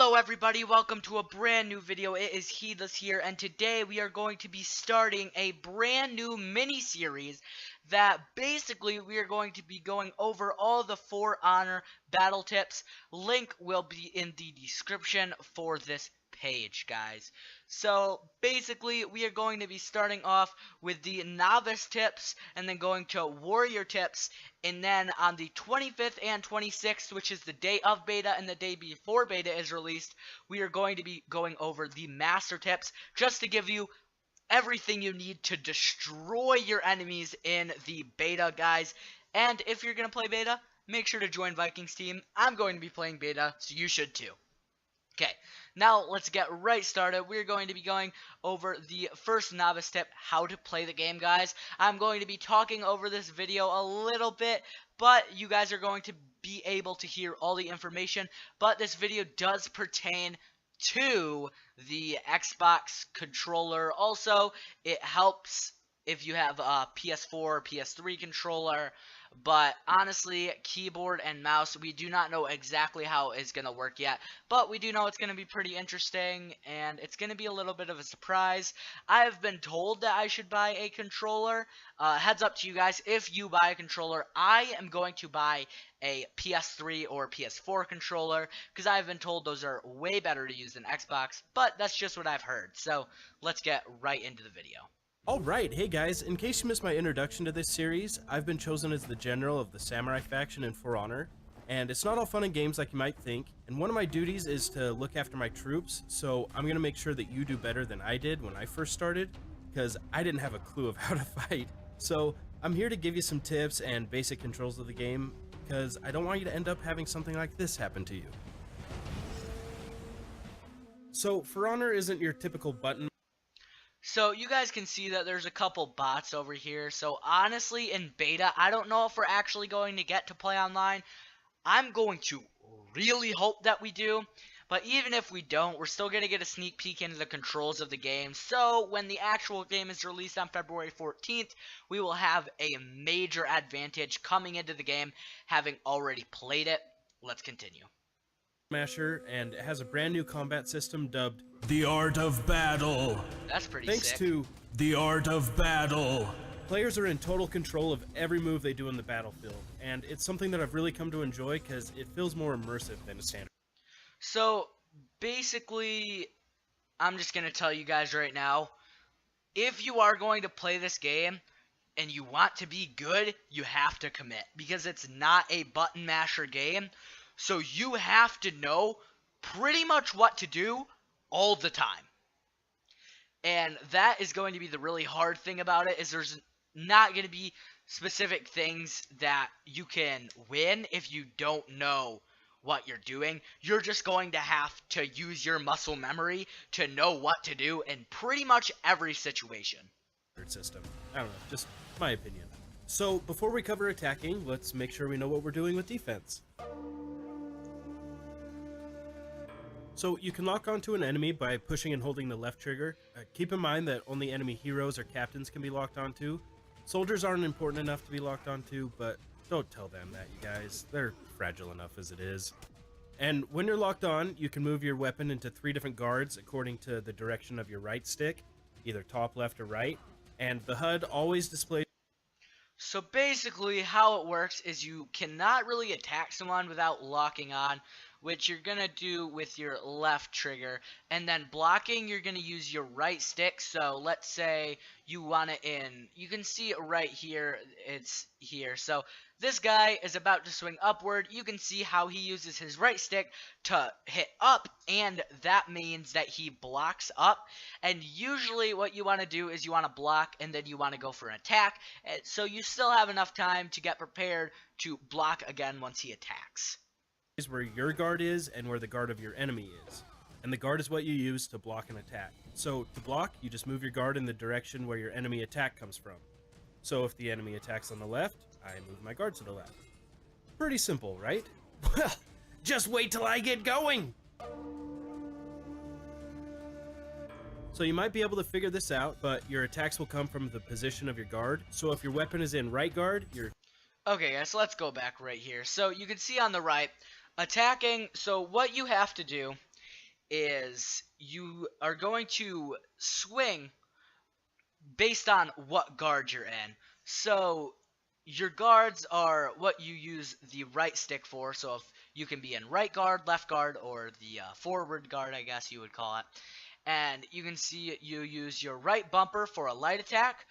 Hello everybody, welcome to a brand new video. It is Heedless here, and today we are going to be starting a brand new mini-series that basically we are going to be going over all the For Honor battle tips. Link will be in the description for this page, guys. So basically we are going to be starting off with the novice tips and then going to warrior tips, and then on the 25th and 26th, which is the day of beta and the day before beta is released, we are going to be going over the master tips just to give you everything you need to destroy your enemies in the beta, guys. And if you're going to play beta, make sure to join Vikings team. I'm going to be playing beta, so you should too. Okay, now let's get right started. We're going to be going over the first novice tip, how to play the game, guys. I'm going to be talking over this video a little bit, but you guys are going to be able to hear all the information. But this video does pertain to the Xbox controller. Also, it helps if you have a PS4 or PS3 controller. But honestly, keyboard and mouse, we do not know exactly how it's going to work yet. But we do know it's going to be pretty interesting, and it's going to be a little bit of a surprise. I've been told that I should buy a controller. Heads up to you guys, if you buy a controller, I am going to buy a PS3 or PS4 controller, because I've been told those are way better to use than Xbox. But that's just what I've heard. So let's get right into the video. Alright, hey guys, in case you missed my introduction to this series, I've been chosen as the general of the Samurai faction in For Honor, and it's not all fun and games like you might think, and one of my duties is to look after my troops, so I'm going to make sure that you do better than I did when I first started, because I didn't have a clue of how to fight. So I'm here to give you some tips and basic controls of the game, because I don't want you to end up having something like this happen to you. So For Honor isn't your typical button. So you guys can see that there's a couple bots over here. So honestly, in beta, I don't know if we're actually going to get to play online. I'm going to really hope that we do. But even if we don't, we're still going to get a sneak peek into the controls of the game. So when the actual game is released on February 14th, we will have a major advantage coming into the game, having already played it. Let's continue. Smasher, and it has a brand new combat system dubbed The Art of Battle. That's pretty Thanks sick. to The Art of Battle. Players are in total control of every move they do in the battlefield, and it's something that I've really come to enjoy because it feels more immersive than a standard. So basically, I'm just going to tell you guys right now, if you are going to play this game and you want to be good, you have to commit, because it's not a button masher game. So you have to know pretty much what to do all the time. And that is going to be the really hard thing about it, is there's not going to be specific things that you can win if you don't know what you're doing. You're just going to have to use your muscle memory to know what to do in pretty much every situation. System. I don't know, just my opinion. So before we cover attacking, let's make sure we know what we're doing with defense. So you can lock onto an enemy by pushing and holding the left trigger. Keep in mind that only enemy heroes or captains can be locked onto. Soldiers aren't important enough to be locked onto, but don't tell them that, you guys. They're fragile enough as it is. And when you're locked on, you can move your weapon into 3 different guards according to the direction of your right stick, either top, left, or right. And the HUD always displays. So basically how it works is you cannot really attack someone without locking on, which you're going to do with your left trigger. And then blocking, you're going to use your right stick. So let's say you want it in, you can see it right here, it's here. So this guy is about to swing upward. You can see how he uses his right stick to hit up, and that means that he blocks up. And usually what you want to do is you want to block and then you want to go for an attack. So you still have enough time to get prepared to block again once he attacks. Where your guard is and where the guard of your enemy is. And the guard is what you use to block an attack. So to block, you just move your guard in the direction where your enemy attack comes from. So if the enemy attacks on the left, I move my guard to the left. Pretty simple, right? Well, just wait till I get going! So you might be able to figure this out, but your attacks will come from the position of your guard. So if your weapon is in right guard, your... Okay guys, so let's go back right here. So you can see on the right, attacking, so what you have to do is you are going to swing based on what guard you're in. So your guards are what you use the right stick for. So if you can be in right guard, left guard, or the forward guard, I guess you would call it. And you can see you use your right bumper for a light attack,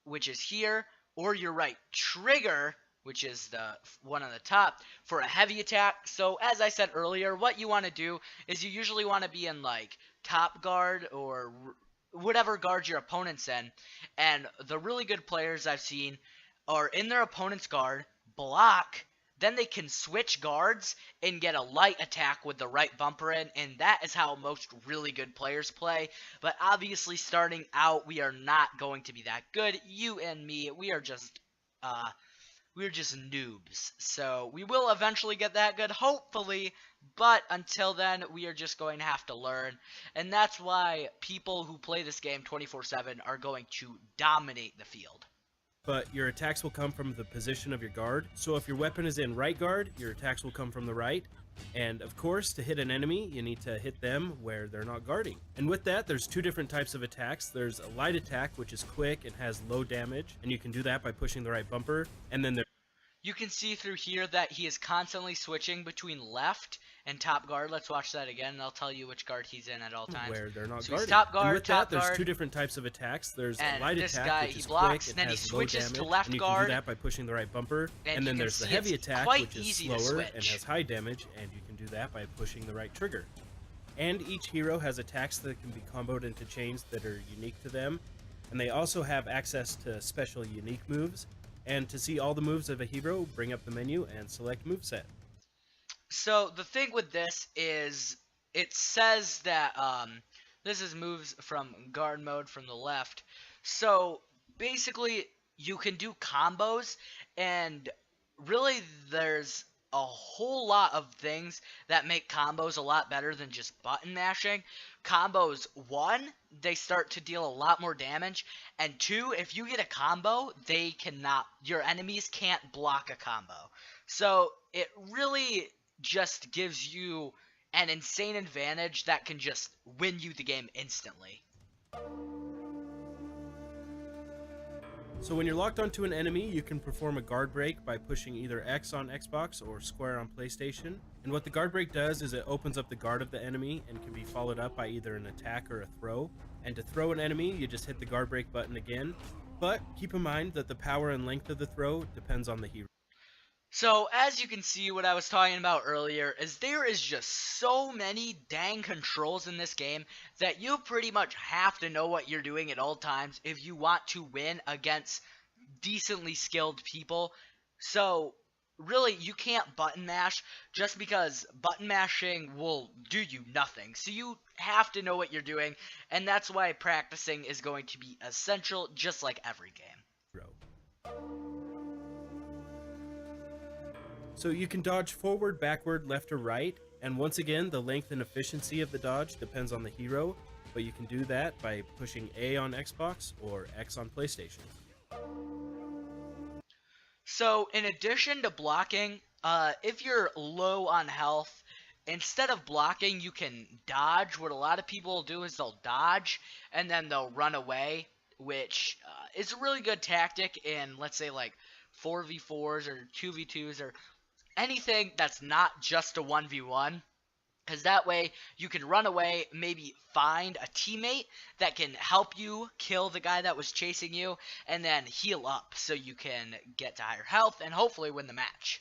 which is here, or your right trigger, which is the one on the top, for a heavy attack. So as I said earlier, what you want to do is you usually want to be in like top guard or whatever guard your opponent's in. And the really good players I've seen are in their opponent's guard, block, then they can switch guards and get a light attack with the right bumper in, and that is how most really good players play. But obviously, starting out, we are not going to be that good. You and me, we're just noobs. So we will eventually get that good, hopefully. But until then, we are just going to have to learn. And that's why people who play this game 24/7 are going to dominate the field. But your attacks will come from the position of your guard. So if your weapon is in right guard, your attacks will come from the right. And of course, to hit an enemy, you need to hit them where they're not guarding. And with that, there's two different types of attacks. There's a light attack, which is quick and has low damage, and you can do that by pushing the right bumper. And then You can see through here that he is constantly switching between left and top guard. Let's watch that again, and I'll tell you which guard he's in at all times. Where they're not so guarding. He's top guard, and with top that, there's guard, two different types of attacks. There's and a light this attack, guy, which is blocks, quick then and he has switches low to damage, left and you guard, can do that by pushing the right bumper. And then there's the heavy attack, which is slower and has high damage, and you can do that by pushing the right trigger. And each hero has attacks that can be comboed into chains that are unique to them, and they also have access to special unique moves. And to see all the moves of a hero, bring up the menu and select moveset. So the thing with this is it says that this is moves from guard mode from the left. So basically you can do combos, and really there's a whole lot of things that make combos a lot better than just button mashing. Combos, one, they start to deal a lot more damage, and two, if you get a combo, your enemies can't block a combo. So it really just gives you an insane advantage that can just win you the game instantly. So when you're locked onto an enemy, you can perform a guard break by pushing either X on Xbox or square on PlayStation. And what the guard break does is it opens up the guard of the enemy and can be followed up by either an attack or a throw. And to throw an enemy, you just hit the guard break button again. But keep in mind that the power and length of the throw depends on the hero. So, as you can see, what I was talking about earlier is there is just so many dang controls in this game that you pretty much have to know what you're doing at all times if you want to win against decently skilled people. So, really, you can't button mash just because button mashing will do you nothing. So you have to know what you're doing, and that's why practicing is going to be essential, just like every game. So you can dodge forward, backward, left, or right, and once again, the length and efficiency of the dodge depends on the hero, but you can do that by pushing A on Xbox or X on PlayStation. So, in addition to blocking, if you're low on health, instead of blocking, you can dodge. What a lot of people will do is they'll dodge, and then they'll run away, which is a really good tactic in, let's say, like 4v4s or 2v2s or anything that's not just a 1v1, because that way you can run away, maybe find a teammate that can help you kill the guy that was chasing you, and then heal up so you can get to higher health and hopefully win the match.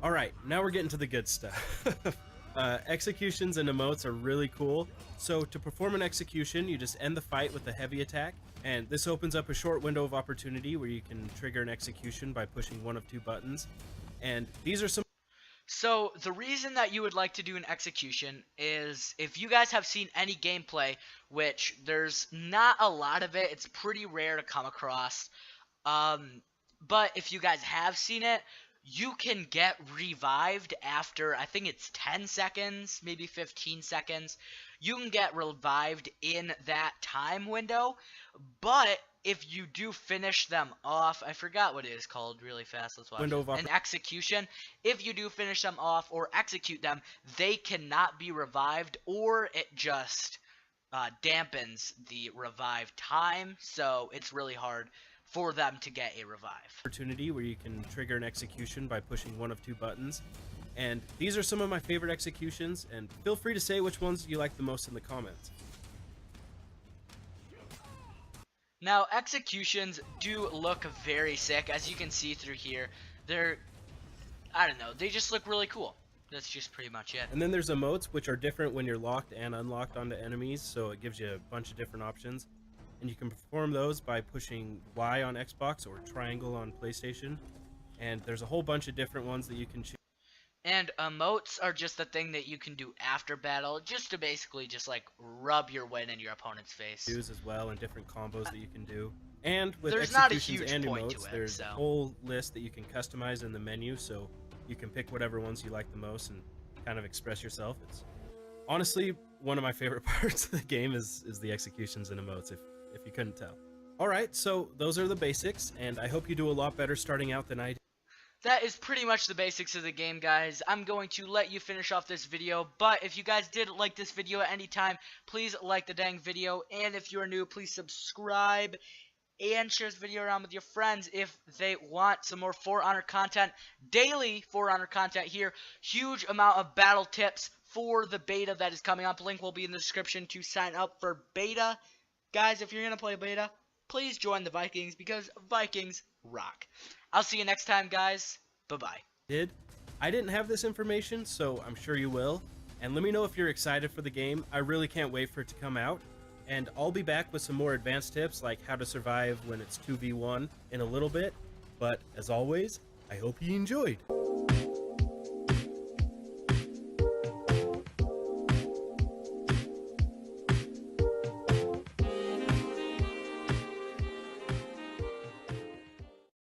Alright, now we're getting to the good stuff. Executions and emotes are really cool. So to perform an execution, you just end the fight with a heavy attack, and this opens up a short window of opportunity where you can trigger an execution by pushing one of two buttons. And these are some. So the reason that you would like to do an execution is if you guys have seen any gameplay, which there's not a lot of it, it's pretty rare to come across. But if you guys have seen it, you can get revived after, I think it's 10 seconds, maybe 15 seconds. You can get revived in that time window, but if you do finish them off, I forgot what it is called really fast. Let's watch Window it. of An execution. If you do finish them off or execute them, they cannot be revived, or it just dampens the revive time. So it's really hard for them to get a revive. Opportunity where you can trigger an execution by pushing one of two buttons. And these are some of my favorite executions, and feel free to say which ones you like the most in the comments. Now, executions do look very sick, as you can see through here. They're, I don't know, they just look really cool. That's just pretty much it. And then there's emotes, which are different when you're locked and unlocked onto enemies, so it gives you a bunch of different options. And you can perform those by pushing Y on Xbox or triangle on PlayStation. And there's a whole bunch of different ones that you can choose. And emotes are just the thing that you can do after battle, just to basically just like rub your win in your opponent's face. As well, and different combos that you can do. And with there's not a executions huge and point emotes, to it, there's a whole list that you can customize in the menu, so you can pick whatever ones you like the most and kind of express yourself. It's honestly one of my favorite parts of the game is the executions and emotes, if you couldn't tell. Alright, so those are the basics, and I hope you do a lot better starting out than I did. That is pretty much the basics of the game, guys. I'm going to let you finish off this video, but if you guys did like this video at any time, please like the dang video, and if you're new, please subscribe and share this video around with your friends if they want some more For Honor content. Daily For Honor content here. Huge amount of battle tips for the beta that is coming up. Link will be in the description to sign up for beta. Guys, if you're going to play beta, please join the Vikings, because Vikings rock. I'll see you next time, guys. Bye-bye. I didn't have this information, so I'm sure you will. And let me know if you're excited for the game. I really can't wait for it to come out. And I'll be back with some more advanced tips, like how to survive when it's 2v1 in a little bit. But as always, I hope you enjoyed.